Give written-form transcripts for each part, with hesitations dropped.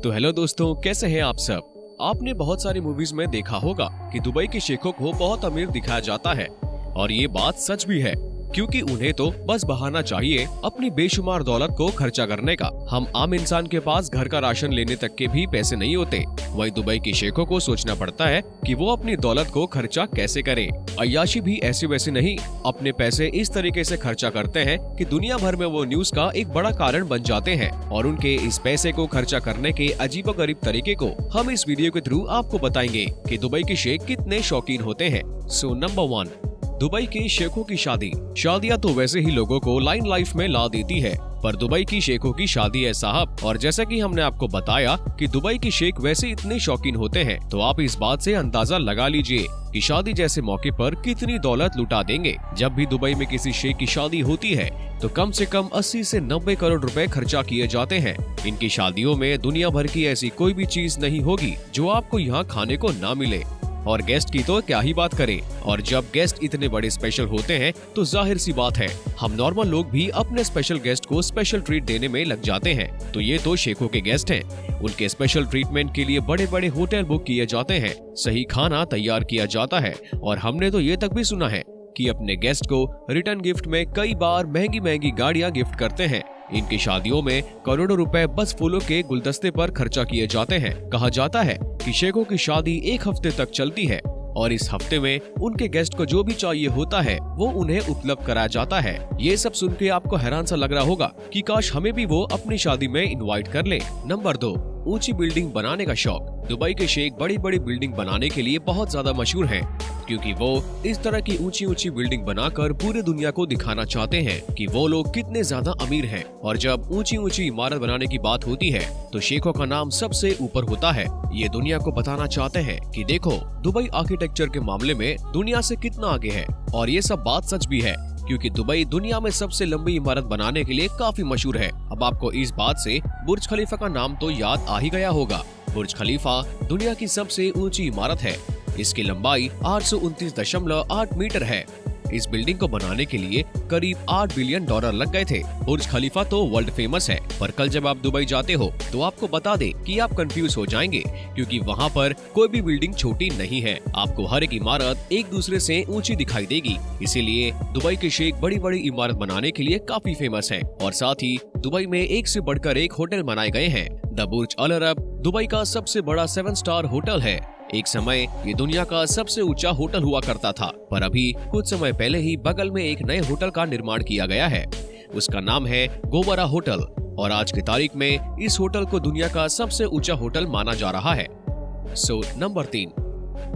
तो हेलो दोस्तों, कैसे हैं आप सब। आपने बहुत सारी मूवीज में देखा होगा कि दुबई के शेखों को बहुत अमीर दिखाया जाता है और ये बात सच भी है, क्योंकि उन्हें तो बस बहाना चाहिए अपनी बेशुमार दौलत को खर्चा करने का। हम आम इंसान के पास घर का राशन लेने तक के भी पैसे नहीं होते, वही दुबई के शेखों को सोचना पड़ता है कि वो अपनी दौलत को खर्चा कैसे करें। अय्याशी भी ऐसे वैसे नहीं, अपने पैसे इस तरीके से खर्चा करते हैं कि दुनिया भर में वो न्यूज का एक बड़ा कारण बन जाते हैं। और उनके इस पैसे को खर्चा करने के अजीबोगरीब तरीके को हम इस वीडियो के थ्रू आपको बताएंगे कि दुबई के शेख कितने शौकीन होते हैं। सो नंबर 1, दुबई के शेखों की शादी। शादियां तो वैसे ही लोगों को लाइन लाइफ में ला देती है, पर दुबई की शेखों की शादी है साहब। और जैसा कि हमने आपको बताया कि दुबई के शेख वैसे इतने शौकीन होते हैं, तो आप इस बात से अंदाजा लगा लीजिए कि शादी जैसे मौके पर कितनी दौलत लुटा देंगे। जब भी दुबई में किसी शेख की शादी होती है तो कम से कम 80 से 90 करोड़ रुपए खर्चा किए जाते हैं। इनकी शादियों में दुनिया भर की ऐसी कोई भी चीज नहीं होगी जो आपको यहाँ खाने को ना मिले। और गेस्ट की तो क्या ही बात करें। और जब गेस्ट इतने बड़े स्पेशल होते हैं तो जाहिर सी बात है हम नॉर्मल लोग भी अपने स्पेशल गेस्ट को स्पेशल ट्रीट देने में लग जाते हैं। तो ये तो शेखों के गेस्ट हैं। उनके स्पेशल ट्रीटमेंट के लिए बड़े बड़े होटल बुक किए जाते हैं, सही खाना तैयार किया जाता है और हमने तो ये तक भी सुना है कि अपने गेस्ट को रिटर्न गिफ्ट में कई बार महंगी महंगी गाड़ियां गिफ्ट करते हैं। इनकी शादियों में करोड़ों रुपए बस फूलों के गुलदस्ते पर खर्चा किए जाते हैं। कहा जाता है कि शेखों की शादी 1 हफ्ते तक चलती है और इस हफ्ते में उनके गेस्ट को जो भी चाहिए होता है वो उन्हें उपलब्ध कराया जाता है। ये सब सुन के आपको हैरान सा लग रहा होगा कि काश हमें भी वो अपनी शादी में इनवाइट कर ले। नंबर 2, ऊंची बिल्डिंग बनाने का शौक। दुबई के शेख बड़ी बड़ी बिल्डिंग बनाने के लिए बहुत ज्यादा मशहूर हैं, क्योंकि वो इस तरह की ऊंची ऊंची बिल्डिंग बनाकर पूरी दुनिया को दिखाना चाहते हैं कि वो लोग कितने ज्यादा अमीर हैं। और जब ऊंची ऊंची इमारत बनाने की बात होती है तो शेखों का नाम सबसे ऊपर होता है। ये दुनिया को बताना चाहते हैं कि देखो दुबई आर्किटेक्चर के मामले में दुनिया से कितना आगे है। और ये सब बात सच भी है, क्योंकि दुबई दुनिया में सबसे लंबी इमारत बनाने के लिए काफी मशहूर है। अब आपको इस बात से बुर्ज खलीफा का नाम तो याद आ ही गया होगा। बुर्ज खलीफा दुनिया की सबसे ऊंची इमारत है। इसकी लंबाई 829.8 मीटर है। इस बिल्डिंग को बनाने के लिए करीब $8 बिलियन लग गए थे। बुर्ज खलीफा तो वर्ल्ड फेमस है, पर कल जब आप दुबई जाते हो तो आपको बता दे कि आप कंफ्यूज हो जाएंगे, क्योंकि वहाँ पर कोई भी बिल्डिंग छोटी नहीं है। आपको हर एक इमारत एक दूसरे से ऊंची दिखाई देगी। इसीलिए दुबई के शेख बड़ी बड़ी इमारत बनाने के लिए काफी फेमस है। और साथ ही दुबई में एक से बढ़कर एक होटल बनाए गए हैं। The Burj Al Arab Dubai का सबसे बड़ा 7 स्टार होटल है। एक समय ये दुनिया का सबसे ऊंचा होटल हुआ करता था, पर अभी कुछ समय पहले ही बगल में एक नए होटल का निर्माण किया गया है। उसका नाम है गोबरा होटल और आज की तारीख में इस होटल को दुनिया का सबसे ऊंचा होटल माना जा रहा है। सो नंबर 3,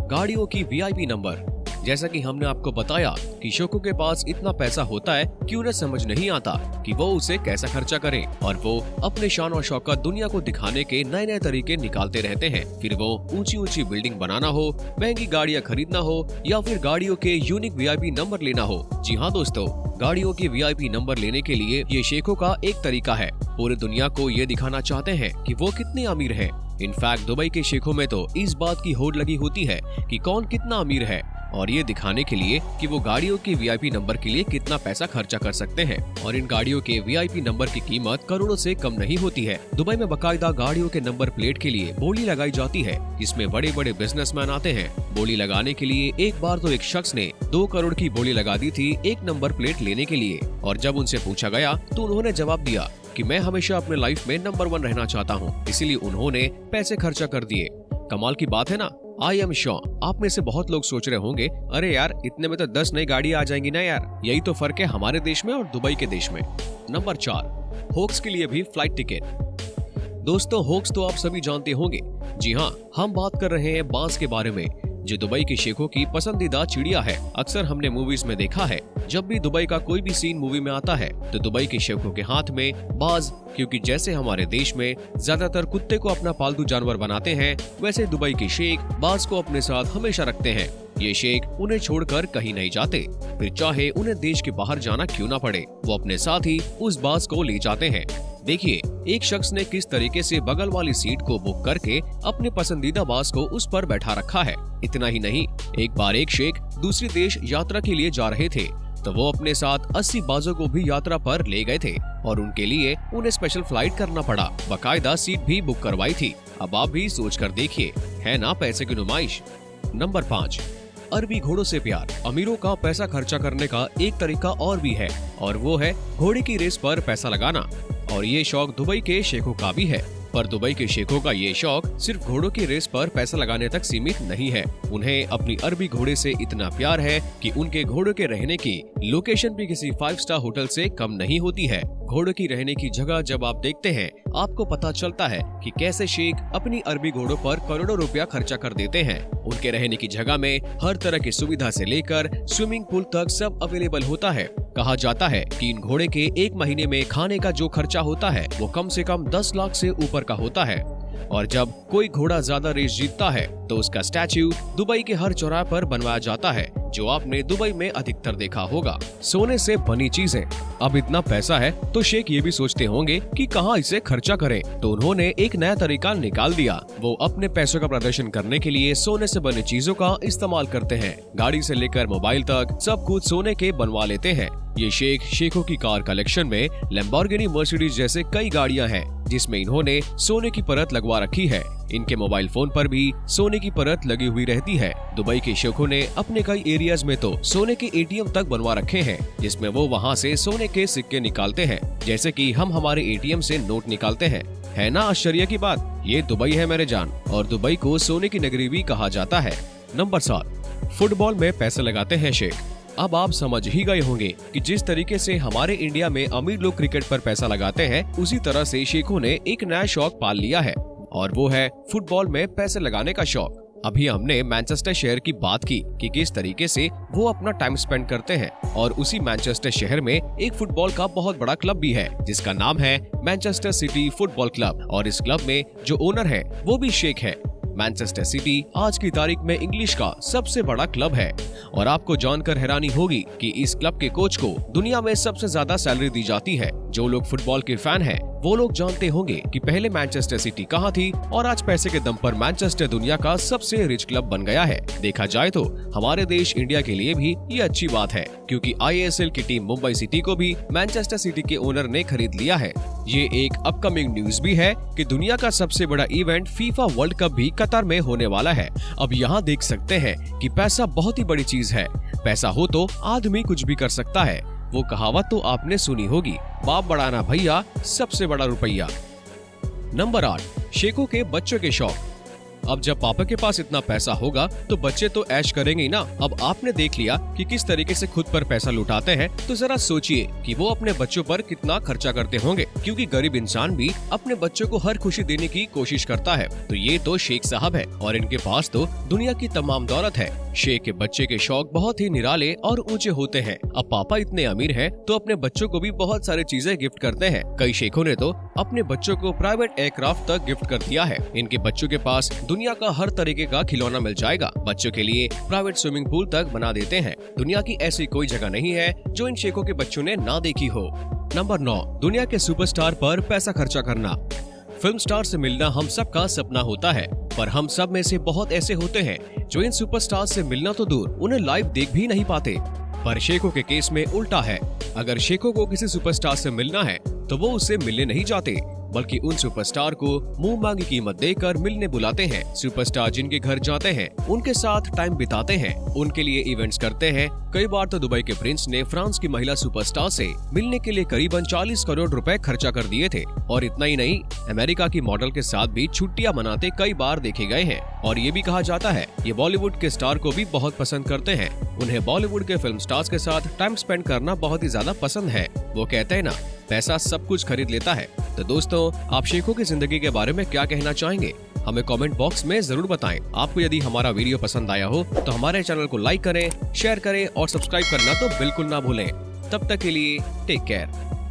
गाड़ियों की VIP नंबर। जैसा कि हमने आपको बताया कि शेखों के पास इतना पैसा होता है कि उन्हें समझ नहीं आता कि वो उसे कैसा खर्चा करें, और वो अपने शान और शौकत दुनिया को दिखाने के नए नए तरीके निकालते रहते हैं। फिर वो ऊंची ऊंची बिल्डिंग बनाना हो, महंगी गाड़ियां खरीदना हो या फिर गाड़ियों के यूनिक VIP नंबर लेना हो। जी हाँ दोस्तों, गाड़ियों के VIP नंबर लेने के लिए ये शेखों का एक तरीका है। पूरी दुनिया को ये दिखाना चाहते हैं कि वो कितने अमीर हैं। इनफैक्ट दुबई के शेखों में तो इस बात की होड़ लगी होती है कि कौन कितना अमीर है, और ये दिखाने के लिए कि वो गाड़ियों के VIP नंबर के लिए कितना पैसा खर्चा कर सकते हैं। और इन गाड़ियों के VIP नंबर की कीमत करोड़ों से कम नहीं होती है। दुबई में बाकायदा गाड़ियों के नंबर प्लेट के लिए बोली लगाई जाती है, जिसमें बड़े बड़े बिजनेसमैन आते हैं। बोली लगाने के लिए एक बार तो एक शख्स ने 2 करोड़ की बोली लगा दी थी एक नंबर प्लेट लेने के लिए। और जब उनसे पूछा गया तो उन्होंने जवाब दिया कि मैं हमेशा अपने लाइफ में नंबर 1 रहना चाहता हूँ, इसीलिए उन्होंने पैसे खर्चा कर दिए। कमाल की बात है ना। आई एम श्योर आप में से बहुत लोग सोच रहे होंगे, अरे यार इतने में तो 10 नई गाड़ियां आ जाएंगी ना यार। यही तो फर्क है हमारे देश में और दुबई के देश में। नंबर 4, होक्स के लिए भी फ्लाइट टिकट। दोस्तों होक्स तो आप सभी जानते होंगे। जी हाँ, हम बात कर रहे हैं बाज के बारे में, जो दुबई के शेखों की पसंदीदा चिड़िया है। अक्सर हमने मूवीज में देखा है, जब भी दुबई का कोई भी सीन मूवी में आता है तो दुबई के शेखों के हाथ में बाज, क्योंकि जैसे हमारे देश में ज्यादातर कुत्ते को अपना पालतू जानवर बनाते हैं, वैसे दुबई के शेख बाज को अपने साथ हमेशा रखते हैं। ये शेख उन्हें छोड़कर कहीं नहीं जाते, फिर चाहे उन्हें देश के बाहर जाना क्यों ना पड़े, वो अपने साथ ही उस बाज को ले जाते हैं। देखिए एक शख्स ने किस तरीके से बगल वाली सीट को बुक करके अपने पसंदीदा बाज को उस पर बैठा रखा है। इतना ही नहीं, एक बार एक शेख दूसरे देश यात्रा के लिए जा रहे थे तो वो अपने साथ 80 बाजों को भी यात्रा पर ले गए थे। और उनके लिए उन्हें स्पेशल फ्लाइट करना पड़ा, बाकायदा सीट भी बुक करवाई थी। अब आप भी सोच कर देखिए, है ना पैसे की नुमाइश। नंबर 5, अरबी घोड़ों से प्यार। अमीरों का पैसा खर्चा करने का एक तरीका और भी है, और वो है घोड़े की रेस पर पैसा लगाना। और ये शौक दुबई के शेखों का भी है। पर दुबई के शेखों का ये शौक सिर्फ घोड़ों की रेस पर पैसा लगाने तक सीमित नहीं है। उन्हें अपनी अरबी घोड़े से इतना प्यार है कि उनके घोड़ों के रहने की लोकेशन भी किसी 5 स्टार होटल से कम नहीं होती है। घोड़ों की रहने की जगह जब आप देखते हैं, आपको पता चलता है कि कैसे शेख अपनी अरबी घोड़ों पर करोड़ों रुपया खर्चा कर देते हैं। उनके रहने की जगह में हर तरह की सुविधा से लेकर स्विमिंग पूल तक सब अवेलेबल होता है। कहा जाता है कि इन घोड़े के 1 महीने में खाने का जो खर्चा होता है वो कम से कम 10 लाख से ऊपर का होता है। और जब कोई घोड़ा ज्यादा रेस जीतता है तो उसका स्टैच्यू दुबई के हर चौराहे पर बनवाया जाता है, जो आपने दुबई में अधिकतर देखा होगा। सोने से बनी चीजें। अब इतना पैसा है तो शेख ये भी सोचते होंगे कि कहाँ इसे खर्चा करें, तो उन्होंने एक नया तरीका निकाल दिया। वो अपने पैसों का प्रदर्शन करने के लिए सोने से बनी चीजों का इस्तेमाल करते हैं। गाड़ी से लेकर मोबाइल तक सब कुछ सोने के बनवा लेते हैं। ये शेखों की कार कलेक्शन में लैम्बोर्गिनी, मर्सिडीज जैसे कई गाड़ियां हैं, जिसमें इन्होंने सोने की परत लगवा रखी है। इनके मोबाइल फोन पर भी सोने की परत लगी हुई रहती है। दुबई के शेखों ने अपने कई एरियाज में तो सोने के ATM तक बनवा रखे हैं, जिसमें वो वहां से सोने के सिक्के निकालते हैं, जैसे कि हम हमारे ATM से नोट निकालते हैं। है ना आश्चर्य की बात। ये दुबई है मेरे जान, और दुबई को सोने की नगरी भी कहा जाता है। नंबर 7, फुटबॉल में पैसे लगाते हैं शेख। अब आप समझ ही गए होंगे कि जिस तरीके से हमारे इंडिया में अमीर लोग क्रिकेट पर पैसा लगाते हैं, उसी तरह से शेखों ने एक नया शौक पाल लिया है, और वो है फुटबॉल में पैसे लगाने का शौक। अभी हमने मैनचेस्टर शहर की बात की कि किस तरीके से वो अपना टाइम स्पेंड करते हैं, और उसी मैनचेस्टर शहर में एक फुटबॉल का बहुत बड़ा क्लब भी है, जिसका नाम है मैनचेस्टर सिटी फुटबॉल क्लब। और इस क्लब में जो ओनर है वो भी शेख है। मैनचेस्टर सिटी आज की तारीख में इंग्लिश का सबसे बड़ा क्लब है, और आपको जानकर हैरानी होगी कि इस क्लब के कोच को दुनिया में सबसे ज्यादा सैलरी दी जाती है। जो लोग फुटबॉल के फैन हैं, वो लोग जानते होंगे कि पहले मैनचेस्टर सिटी कहाँ थी, और आज पैसे के दम पर मैनचेस्टर दुनिया का सबसे रिच क्लब बन गया है। देखा जाए तो हमारे देश इंडिया के लिए भी ये अच्छी बात है, क्योंकि ISL की टीम मुंबई सिटी को भी मैनचेस्टर सिटी के ओनर ने खरीद लिया है। ये एक अपकमिंग न्यूज भी है कि दुनिया का सबसे बड़ा इवेंट फीफा वर्ल्ड कप भी कतर में होने वाला है। अब यहाँ देख सकते हैं कि पैसा बहुत ही बड़ी चीज है। पैसा हो तो आदमी कुछ भी कर सकता है। वो कहावत तो आपने सुनी होगी, बाप बढ़ाना भैया सबसे बड़ा रुपया। नंबर 8, शेखों के बच्चों के शौक। अब जब पापा के पास इतना पैसा होगा तो बच्चे तो ऐश करेंगे ही ना। अब आपने देख लिया कि किस तरीके से खुद पर पैसा लुटाते हैं, तो जरा सोचिए कि वो अपने बच्चों पर कितना खर्चा करते होंगे, क्योंकि गरीब इंसान भी अपने बच्चों को हर खुशी देने की कोशिश करता है। तो ये तो शेख साहब है, और इनके पास तो दुनिया की तमाम दौलत है। शेख के बच्चे के शौक बहुत ही निराले और ऊंचे होते हैं। अब पापा इतने अमीर हैं तो अपने बच्चों को भी बहुत सारी चीजें गिफ्ट करते हैं। कई शेखों ने तो अपने बच्चों को प्राइवेट एयरक्राफ्ट तक गिफ्ट कर दिया है। इनके बच्चों के पास दुनिया का हर तरीके का खिलौना मिल जाएगा। बच्चों के लिए प्राइवेट स्विमिंग पूल तक बना देते हैं। दुनिया की ऐसी कोई जगह नहीं है जो इन शेखों के बच्चों ने ना देखी हो। नंबर 9, दुनिया के सुपरस्टार पर पैसा खर्चा करना। फिल्म स्टार से मिलना हम सबका सपना होता है, पर हम सब में से बहुत ऐसे होते हैं जो इन सुपरस्टार से मिलना तो दूर, उन्हें लाइव देख भी नहीं पाते। पर शेखों के केस में उल्टा है। अगर शेखों को किसी सुपरस्टार से मिलना है तो वो उससे मिलने नहीं जाते, बल्कि उन सुपरस्टार को मुंह मांगी कीमत देकर मिलने बुलाते हैं। सुपरस्टार जिनके घर जाते हैं उनके साथ टाइम बिताते हैं, उनके लिए इवेंट्स करते हैं। कई बार तो दुबई के प्रिंस ने फ्रांस की महिला सुपरस्टार से मिलने के लिए करीबन 40 करोड़ रुपए खर्चा कर दिए थे। और इतना ही नहीं, अमेरिका की मॉडल के साथ भी छुट्टियां मनाते कई बार देखे गए हैं। और ये भी कहा जाता है ये बॉलीवुड के स्टार को भी बहुत पसंद करते हैं। उन्हें बॉलीवुड के फिल्म स्टार्स के साथ टाइम स्पेंड करना बहुत ही ज्यादा पसंद है। वो कहते हैं ना, पैसा सब कुछ खरीद लेता है। तो दोस्तों, आप शेखों की जिंदगी के बारे में क्या कहना चाहेंगे, हमें कमेंट बॉक्स में जरूर बताएं। आपको यदि हमारा वीडियो पसंद आया हो तो हमारे चैनल को लाइक करें, शेयर करें और सब्सक्राइब करना तो बिल्कुल ना भूलें। तब तक के लिए टेक केयर।